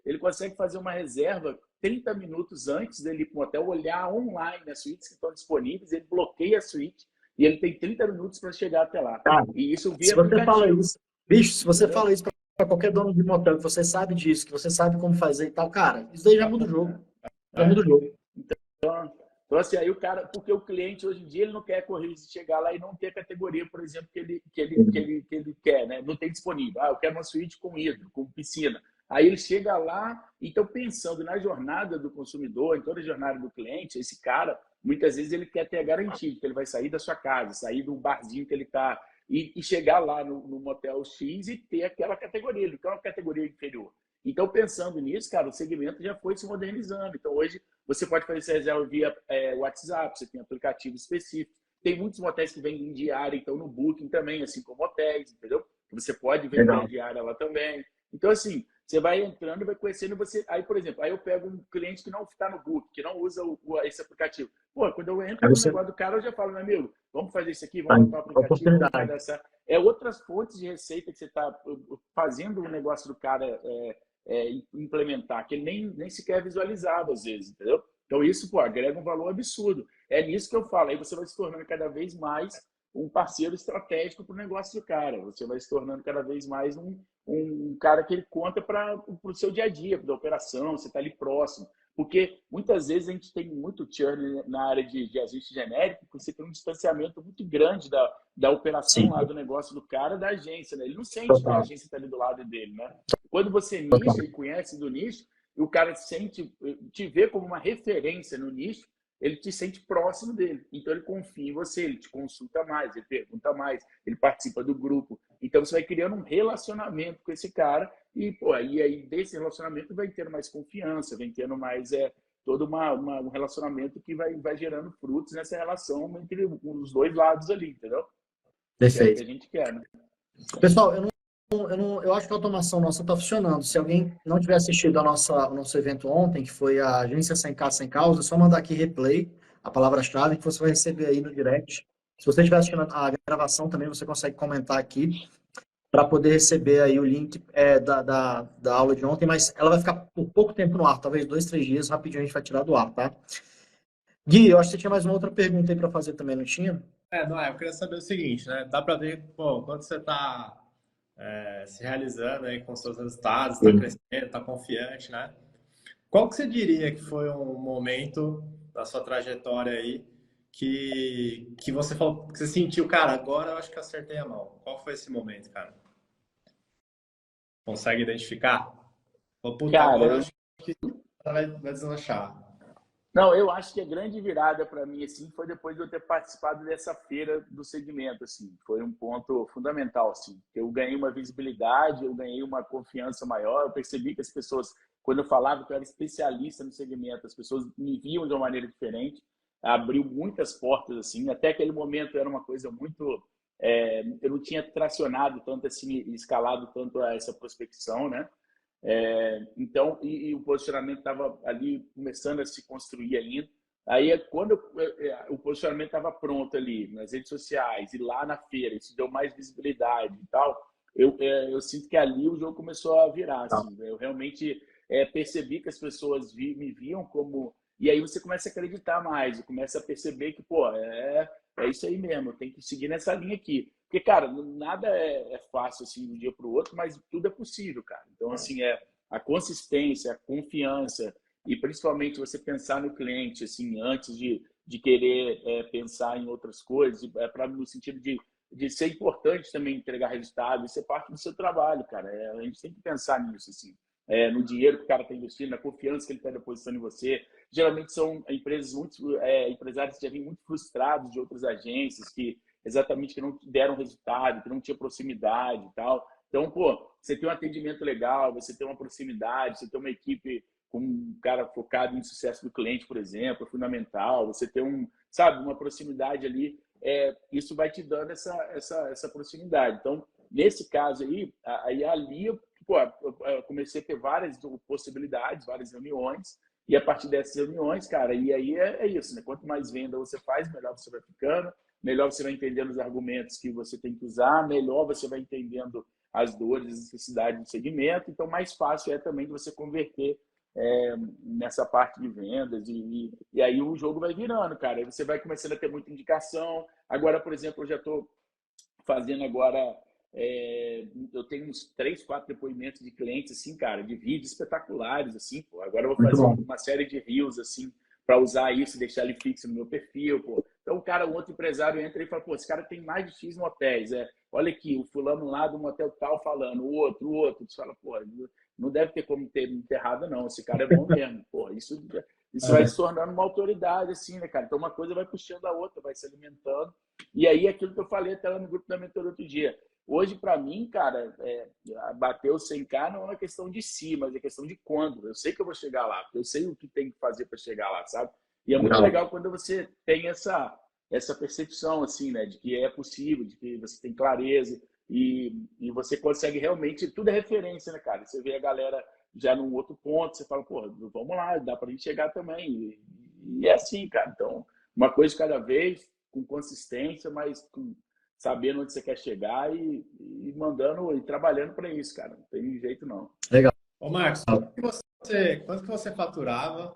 ele consegue fazer uma reserva 30 minutos antes dele ir para o motel, olhar online as suítes que estão disponíveis, ele bloqueia a suíte e ele tem 30 minutos para chegar até lá. Cara, E isso se via você fala aplicativo. isso, bicho, se você fala isso para qualquer dono de motel, que você sabe disso, que você sabe como fazer e tal, cara, isso daí já muda o jogo. Já muda o jogo. Então, assim, aí o cara, porque o cliente hoje em dia ele não quer correr de chegar lá e não ter a categoria, por exemplo, que ele quer, né? Não tem disponível. Eu quero uma suíte com hidro, com piscina. Aí ele chega lá, então pensando na jornada do consumidor, em toda a jornada do cliente, esse cara, muitas vezes ele quer ter a garantia que ele vai sair da sua casa, sair do barzinho que ele está e chegar lá no motel X e ter aquela categoria, ele quer uma categoria inferior. Então, pensando nisso, cara, o segmento já foi se modernizando. Então, hoje, você pode fazer essa reserva via WhatsApp, você tem aplicativo específico. Tem muitos motéis que vendem diária, então no Booking também, assim como hotéis, entendeu? Você pode vender a diária lá também. Então, assim, você vai entrando e vai conhecendo você. Aí, por exemplo, aí eu pego um cliente que não está no Booking, que não usa esse aplicativo. Pô, quando eu entro no negócio do cara, eu já falo, meu amigo, vamos fazer isso aqui, vamos montar o aplicativo, vamos fazer essa. Outras fontes de receita que você está fazendo o negócio do cara implementar, que ele nem sequer visualizava às vezes, entendeu? Então isso, pô, agrega um valor absurdo. É nisso que eu falo. Aí você vai se tornando cada vez mais um parceiro estratégico para o negócio do cara. Você vai se tornando cada vez mais um cara que ele conta para o seu dia a dia, da operação, você está ali próximo. Porque muitas vezes a gente tem muito churn na área de ajuste genérico, porque você tem um distanciamento muito grande da operação lá do negócio do cara, da agência, né? Ele não sente que a agência está ali do lado dele, né? Quando você nicha e conhece do nicho, e o cara te vê como uma referência no nicho, ele te sente próximo dele. Então ele confia em você, ele te consulta mais, ele pergunta mais, ele participa do grupo. Então você vai criando um relacionamento com esse cara e pô, aí desse relacionamento vai tendo mais confiança, vem tendo mais todo um relacionamento que vai gerando frutos nessa relação entre os dois lados ali, entendeu? Perfeito. É o que a gente quer, né? Pessoal, eu acho que a automação nossa está funcionando. Se alguém não tiver assistido ao nosso evento ontem, que foi a Agência Sem Caça Sem Causa, é só mandar aqui replay, a palavra-chave, que você vai receber aí no direct. Se você estiver assistindo a gravação também, você consegue comentar aqui para poder receber aí o link da aula de ontem, mas ela vai ficar por pouco tempo no ar, talvez 2, 3 dias, rapidinho a gente vai tirar do ar, tá? Gui, eu acho que você tinha mais uma outra pergunta aí para fazer também, não tinha? Eu queria saber o seguinte, né? Dá para ver, pô, quando você está se realizando aí com seus resultados, está crescendo, está confiante, né? Qual que você diria que foi um momento da sua trajetória aí que você falou, que você sentiu, cara, agora eu acho que acertei a mão. Qual foi esse momento, cara? Consegue identificar? Puta, Cara, agora eu acho que vai deslanchar. Não, eu acho que a grande virada para mim assim foi depois de eu ter participado dessa feira do segmento, assim, foi um ponto fundamental, assim. Eu ganhei uma visibilidade, eu ganhei uma confiança maior, eu percebi que as pessoas, quando eu falava que eu era especialista no segmento, as pessoas me viam de uma maneira diferente, abriu muitas portas, assim. Até aquele momento era uma coisa muito, eu não tinha tracionado tanto assim, escalado tanto a essa prospecção, né? Então, o posicionamento estava ali começando a se construir ainda. Aí, quando o posicionamento estava pronto ali nas redes sociais e lá na feira, isso deu mais visibilidade e tal, eu sinto que ali o jogo começou a virar. Assim, eu realmente percebi que as pessoas me viam como. E aí você começa a acreditar mais, começa a perceber que, pô, é isso aí mesmo, eu tenho que seguir nessa linha aqui. Porque, cara, nada é fácil assim de um dia para o outro, mas tudo é possível, cara. Então, assim, a consistência, a confiança e principalmente você pensar no cliente, assim, antes de querer pensar em outras coisas, no sentido de ser importante também entregar resultado, isso é parte do seu trabalho, cara. A gente tem que pensar nisso, assim. No dinheiro que o cara está investindo, na confiança que ele está depositando em você. Geralmente são empresas empresários que já vêm muito frustrados de outras agências que não deram resultado, que não tinha proximidade e tal. Então, pô, você tem um atendimento legal, você tem uma proximidade, você tem uma equipe com um cara focado em sucesso do cliente, por exemplo, é fundamental. Você tem sabe, uma proximidade ali, isso vai te dando essa proximidade. Então, nesse caso aí ali eu comecei a ter várias possibilidades, várias reuniões, e a partir dessas reuniões, cara, e aí é isso, né? Quanto mais venda você faz, melhor você vai ficando, melhor você vai entendendo os argumentos que você tem que usar, melhor você vai entendendo as dores, as necessidades do segmento, então mais fácil é também de você converter nessa parte de vendas e aí o jogo vai virando, cara. Aí você vai começando a ter muita indicação. Agora, por exemplo, eu já estou fazendo agora, eu tenho uns 3, 4 depoimentos de clientes, assim, cara, de vídeos espetaculares, assim, pô. Agora eu vou fazer uma série de reels, assim, para usar isso e deixar ele fixo no meu perfil, pô. Então, um outro empresário entra e fala, pô, esse cara tem mais de X motéis, olha aqui, o fulano lá do motel tal falando, o outro. Você fala, pô, não deve ter como ter errado, não, esse cara é bom mesmo, pô, isso vai se tornando uma autoridade, assim, né, cara? Então, uma coisa vai puxando a outra, vai se alimentando. E aí, aquilo que eu falei até lá no grupo da mentoria outro dia. Hoje, para mim, cara, bater o 100K não é uma questão de si, mas é questão de quando. Eu sei que eu vou chegar lá, porque eu sei o que tem que fazer para chegar lá, sabe? E é muito legal quando você tem essa percepção, assim, né? De que é possível, de que você tem clareza e você consegue realmente... Tudo é referência, né, cara? Você vê a galera já num outro ponto, você fala, pô, vamos lá, dá pra gente chegar também. E é assim, cara. Então, uma coisa de cada vez, com consistência, mas sabendo onde você quer chegar e mandando e trabalhando para isso, cara. Não tem jeito, não. Legal. Ô, Marcos, quanto que você faturava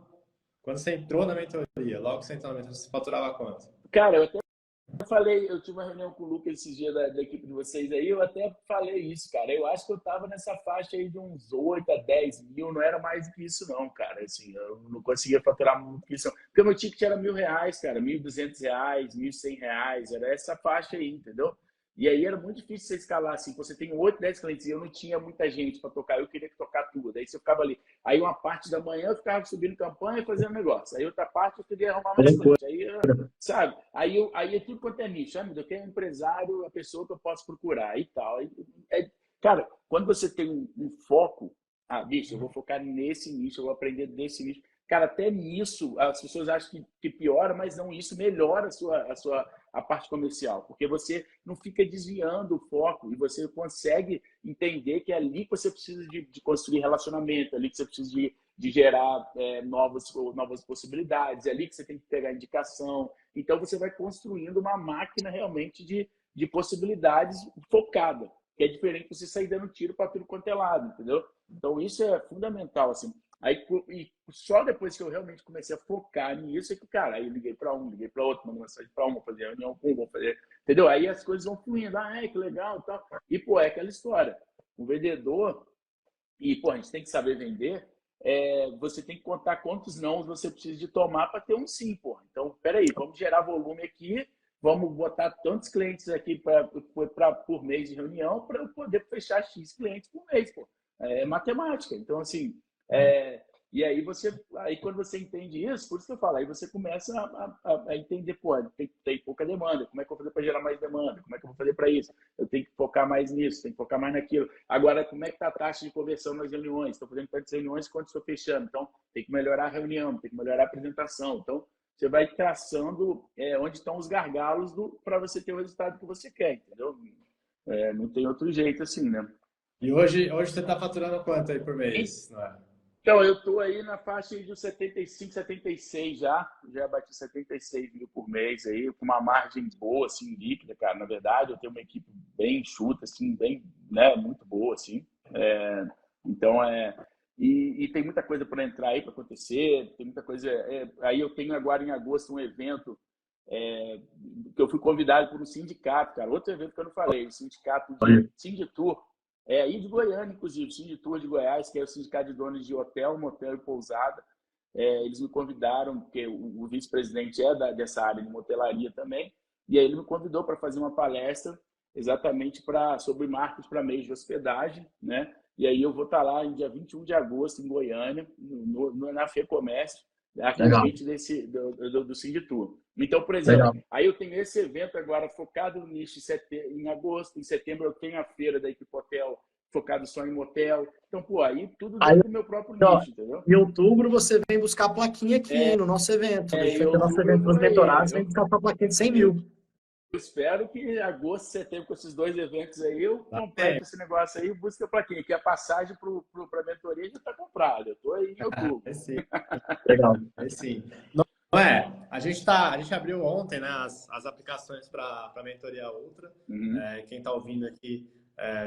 quando você entrou na mentoria? Logo que você entrou na mentoria, você faturava quanto? Cara, eu falei, eu tive uma reunião com o Lucas esses dias da equipe de vocês aí, eu até falei isso, cara. Eu acho que eu tava nessa faixa aí de uns 8 a 10 mil, não era mais do que isso, não, cara. Assim, eu não conseguia faturar muito que isso. Porque o meu ticket era R$1.000, cara, R$1.200, R$1.100, era essa faixa aí, entendeu? E aí era muito difícil você escalar assim. Você tem 8, 10 clientes e eu não tinha muita gente para tocar, eu queria tocar tudo. Aí você ficava ali. Aí uma parte da manhã eu ficava subindo campanha e fazendo negócio. Aí outra parte eu queria arrumar mais cliente. Aí, sabe? Aí é tudo quanto é nicho. Eu quero um empresário, a pessoa que eu posso procurar e tal. Cara, quando você tem um foco, bicho, eu vou focar nesse nicho, eu vou aprender desse nicho. Cara, até nisso, as pessoas acham que piora, mas não, isso melhora a parte comercial, porque você não fica desviando o foco e você consegue entender que é ali que você precisa de construir relacionamento, é ali que você precisa de gerar novas possibilidades, é ali que você tem que pegar indicação. Então, você vai construindo uma máquina realmente de possibilidades focada, que é diferente de você sair dando tiro para tudo quanto é lado, entendeu? Então, isso é fundamental, assim. Aí, e só depois que eu realmente comecei a focar nisso é que, cara, aí eu liguei para um, liguei para outro, mandei mensagem para um, vou fazer reunião com um, vou fazer, entendeu? Aí as coisas vão fluindo, que legal e tal. E, pô, é aquela história. O vendedor, e, pô, a gente tem que saber vender, você tem que contar quantos não você precisa de tomar para ter um sim, pô. Então, peraí, vamos gerar volume aqui, vamos botar tantos clientes aqui por mês de reunião para eu poder fechar X clientes por mês, pô. É matemática. Então, assim, E aí quando você entende isso, por isso que eu falo, aí você começa a entender, pô, tem pouca demanda, como é que eu vou fazer para gerar mais demanda? Como é que eu vou fazer para isso? Eu tenho que focar mais nisso, tenho que focar mais naquilo. Agora, como é que está a taxa de conversão nas reuniões? Estou fazendo tantas reuniões quanto estou fechando. Então, tem que melhorar a reunião, tem que melhorar a apresentação. Então, você vai traçando onde estão os gargalos para você ter o resultado que você quer, entendeu? Não tem outro jeito assim, né? E hoje você está faturando quanto aí por mês? Não é? Então, eu estou aí na faixa de 75, 76 já bati 76 mil por mês aí, com uma margem boa, assim, líquida, cara. Na verdade, eu tenho uma equipe bem enxuta, assim, bem, né, muito boa, assim. Então, e tem muita coisa para entrar aí, para acontecer, tem muita coisa. Aí eu tenho agora em agosto um evento que eu fui convidado por um sindicato, cara. Outro evento que eu não falei, o sindicato de Sinditur. Aí de Goiânia, inclusive, o Sinditur de Goiás, que é o sindicato de donos de hotel, motel e pousada. Eles me convidaram, porque o vice-presidente dessa área de motelaria também, e aí ele me convidou para fazer uma palestra exatamente sobre marcos para meios de hospedagem, né? E aí eu vou estar lá em dia 21 de agosto, em Goiânia, na FEComércio, a convite do Sinditur. Então, por exemplo, aí eu tenho esse evento agora focado no nicho em agosto, em setembro eu tenho a feira da Equipe Hotel, focado só em motel. Então, pô, aí tudo dentro do meu próprio nicho, entendeu? Em outubro você vem buscar a plaquinha aqui no nosso evento. No nosso evento dos mentorados, vem buscar a plaquinha de 100 mil. Eu espero que agosto, setembro, com esses dois eventos aí, eu completo esse negócio aí e busco a plaquinha, que a passagem para a mentoria já está comprada. Eu estou aí em outubro. Legal. Sim. A gente abriu ontem, né, as aplicações para a mentoria Ultra. Quem está ouvindo aqui,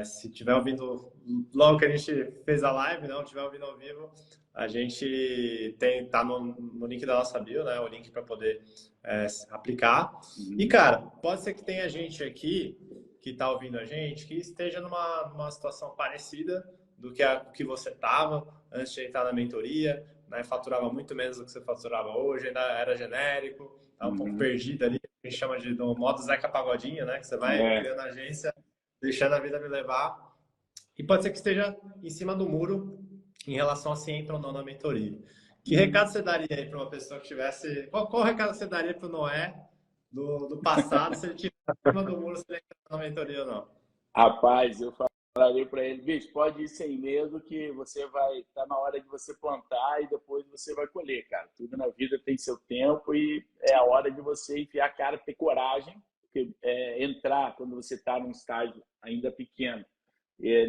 se estiver ouvindo logo que a gente fez a live, não estiver ouvindo ao vivo, a gente tá no link da nossa bio, né, o link para poder aplicar. E, cara, pode ser que tenha gente aqui que está ouvindo a gente que esteja numa situação parecida do que você estava antes de entrar na mentoria, né? Faturava muito menos do que você faturava hoje, ainda era genérico, tá um pouco perdido ali, a gente chama do modo Zeca Pagodinho, né? Que você vai criando a agência, deixando a vida me levar. E pode ser que esteja em cima do muro em relação a se entra ou não na mentoria. Que recado você daria aí para uma pessoa que tivesse... Qual recado você daria para o Noé do passado, se ele estiver em cima do muro, se ele entrar na mentoria ou não? Rapaz, eu falaria para ele, bicho, pode ir sem medo que você vai estar na hora de você plantar e depois você vai colher, cara. Tudo na vida tem seu tempo e é a hora de você enfiar a cara, ter coragem, porque, entrar quando você está num estágio ainda pequeno,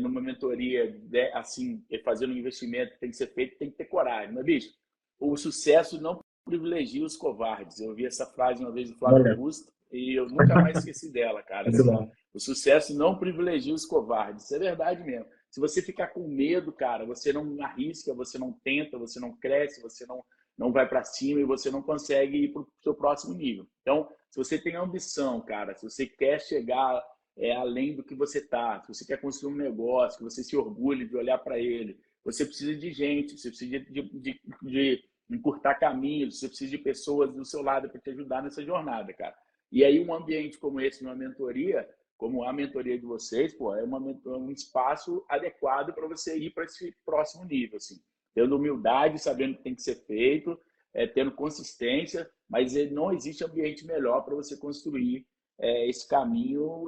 numa mentoria, assim, fazendo um investimento que tem que ser feito, tem que ter coragem. Mas, bicho, o sucesso não privilegia os covardes. Eu ouvi essa frase uma vez do Flávio Augusto e eu nunca mais esqueci dela, cara. Assim, o sucesso não privilegia os covardes. Isso é verdade mesmo. Se você ficar com medo, cara, você não arrisca, você não tenta, você não cresce, você não vai para cima e você não consegue ir para o seu próximo nível. Então, se você tem ambição, cara, se você quer chegar além do que você está, se você quer construir um negócio, que você se orgulhe de olhar para ele, você precisa de gente, você precisa de encurtar caminhos, você precisa de pessoas do seu lado para te ajudar nessa jornada, cara. E aí um ambiente como esse, uma mentoria, como a mentoria de vocês, pô, é um espaço adequado para você ir para esse próximo nível, assim. Tendo humildade, sabendo o que tem que ser feito, tendo consistência, mas não existe ambiente melhor para você construir esse caminho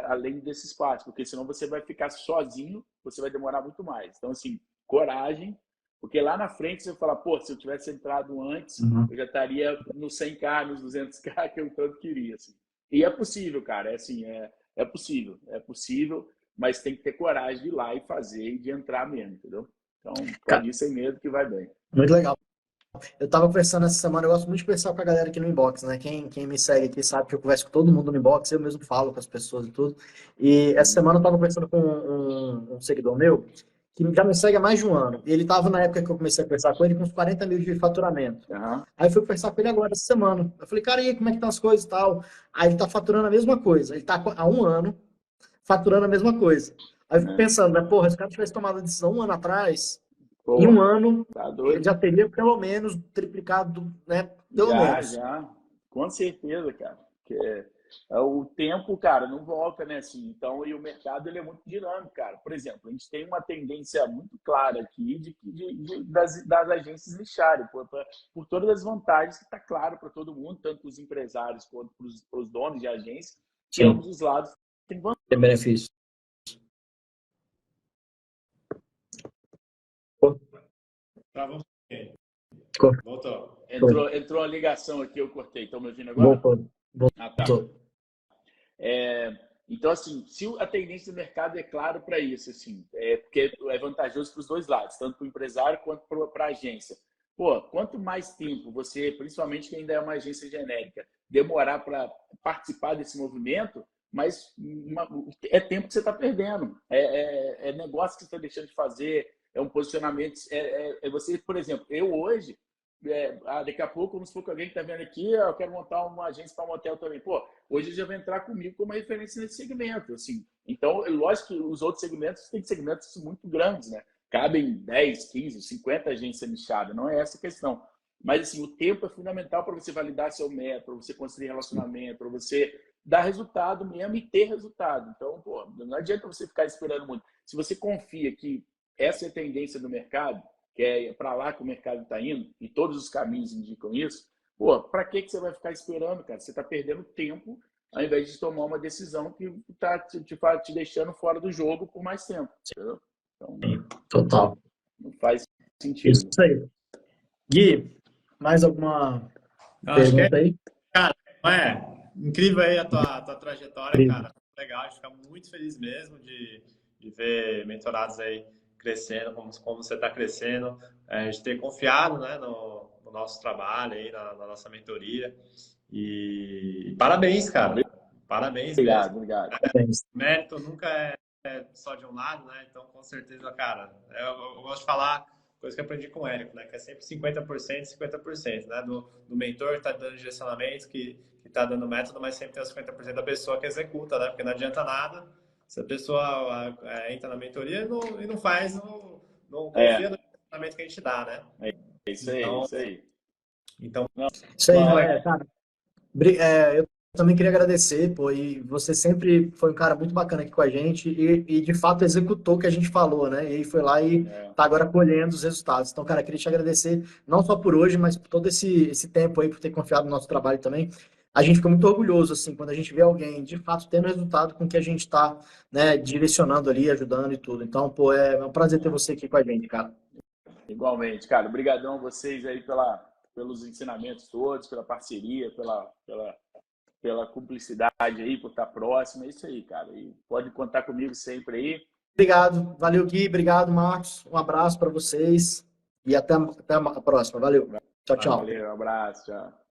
além desse espaço, porque senão você vai ficar sozinho, você vai demorar muito mais. Então, assim, coragem, porque lá na frente você vai falar, pô, se eu tivesse entrado antes, eu já estaria no 100K, nos 200K que eu tanto queria, assim. E é possível, cara, é possível, mas tem que ter coragem de ir lá e fazer e de entrar mesmo, entendeu? Então, pode ir sem medo que vai bem. Muito legal. Eu tava conversando essa semana, eu gosto muito de conversar com a galera aqui no inbox, né? Quem me segue aqui sabe que eu converso com todo mundo no inbox, eu mesmo falo com as pessoas e tudo. E essa semana eu tava conversando com um seguidor meu, que já me segue há mais de um ano. E ele tava na época que eu comecei a conversar com ele com uns 40 mil de faturamento. Aí eu fui conversar com ele agora essa semana. Eu falei, cara, e aí, como é que estão as coisas e tal? Aí ele tá faturando a mesma coisa. Ele tá há um ano faturando a mesma coisa. Aí eu fico pensando, né? Porra, se o cara tivesse tomado a decisão um ano atrás, em um ano, ele já teria pelo menos triplicado, né? Pelo menos. Já. Com certeza, cara. o tempo, cara, não volta, né? Assim, então, e o mercado ele é muito dinâmico, cara. Por exemplo, a gente tem uma tendência muito clara aqui das agências lixarem, por todas as vantagens que está claro para todo mundo, tanto para os empresários quanto para os donos de agência, que ambos os lados têm vantagem. Tem benefício. Travou. Voltou. Entrou a ligação aqui, eu cortei. Estão me ouvindo agora? Voltou. Ah, tá. Então, assim, se a tendência do mercado é claro para isso, assim, porque é vantajoso para os dois lados, tanto para o empresário quanto para a agência. Pô, quanto mais tempo você, principalmente quem ainda é uma agência genérica, demorar para participar desse movimento, mas é tempo que você está perdendo. É negócio que você está deixando de fazer, é um posicionamento. Você, por exemplo, eu hoje, daqui a pouco, vamos supor que alguém que está vendo aqui, eu quero montar uma agência para um hotel também. Pô, hoje ele já vai entrar comigo como referência nesse segmento. Assim. Então, lógico que os outros segmentos têm segmentos muito grandes, né? Cabem 10, 15, 50 agências nichadas, não é essa a questão. Mas, assim, o tempo é fundamental para você validar seu método, para você construir relacionamento, para você dar resultado mesmo e ter resultado. Então, pô, não adianta você ficar esperando muito. Se você confia que essa é a tendência do mercado, que é para lá que o mercado está indo, e todos os caminhos indicam isso, pô, para que você vai ficar esperando, cara? Você está perdendo tempo ao invés de tomar uma decisão que está te deixando fora do jogo por mais tempo, entendeu? Então, total. Não faz sentido. Isso aí. Gui, mais alguma pergunta aí? Cara, incrível aí a tua trajetória, cara. Legal, a gente fica muito feliz mesmo de ver mentorados aí crescendo, como você está crescendo, de ter confiado, né, no nosso trabalho aí, na nossa mentoria. E parabéns, cara. Parabéns mesmo. Obrigado. Mérito nunca é só de um lado, né? Então, com certeza, cara, eu gosto de falar coisa que eu aprendi com o Érico, né? Que é sempre 50%, 50%, né? Do mentor que está dando direcionamento, que está dando método, mas sempre tem os 50% da pessoa que executa, né? Porque não adianta nada se a pessoa entra na mentoria e não faz, não confia no direcionamento que a gente dá, né? É isso aí. Então, isso aí, cara. Eu também queria agradecer, pô, e você sempre foi um cara muito bacana aqui com a gente e de fato executou o que a gente falou, né? E aí foi lá e tá agora colhendo os resultados. Então, cara, queria te agradecer não só por hoje, mas por todo esse tempo aí, por ter confiado no nosso trabalho também. A gente fica muito orgulhoso, assim, quando a gente vê alguém, de fato, tendo resultado com o que a gente está, né, direcionando ali, ajudando e tudo. Então, pô, é um prazer ter você aqui com a gente, cara. Igualmente, cara. Obrigadão a vocês aí pelos ensinamentos todos, pela parceria, pela cumplicidade aí, por estar próximo. É isso aí, cara. E pode contar comigo sempre aí. Obrigado. Valeu, Gui. Obrigado, Marcos. Um abraço para vocês e até a próxima. Valeu. Tchau, tchau. Valeu, um abraço. Tchau.